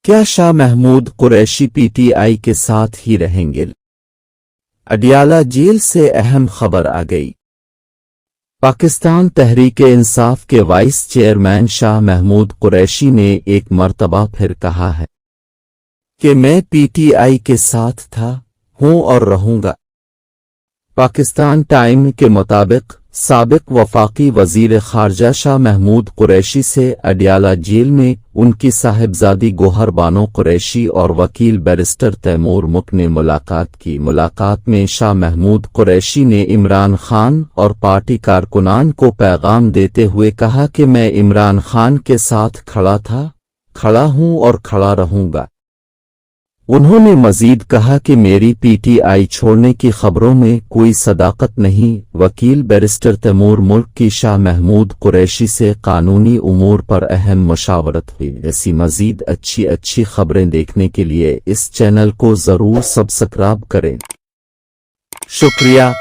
क्या शाह महमूद कुरैशी पीटीआई के साथ ही रहेंगे? अडियाला जेल से अहम खबर आ गई। पाकिस्तान तहरीक-ए-इंसाफ के वाइस चेयरमैन शाह महमूद कुरैशी ने एक मर्तबा फिर कहा है कि मैं पीटीआई के साथ था, हूं और रहूंगा। पाकिस्तान टाइम के मुताबिक साबिक वफाकी वजीर खारजा शाह महमूद कुरैशी से अडियाला जेल में उनकी साहिबजादी गोहर बानो कुरैशी और वकील बैरिस्टर तैमूर मुक ने मुलाकात की। मुलाकात में शाह महमूद कुरैशी ने इमरान खान और पार्टी कारकुनान को पैगाम देते हुए कहा कि मैं इमरान खान के साथ खड़ा था, खड़ा हूं और खड़ा रहूंगा। उन्होंने मजीद कहा कि मेरी पीटीआई छोड़ने की खबरों में कोई सदाकत नहीं। वकील बैरिस्टर तैमूर मुल्क की शाह महमूद कुरैशी से कानूनी उमूर पर अहम मशावरत हुई। ऐसी मजीद अच्छी खबरें देखने के लिए इस चैनल को जरूर सब्सक्राइब करें। शुक्रिया।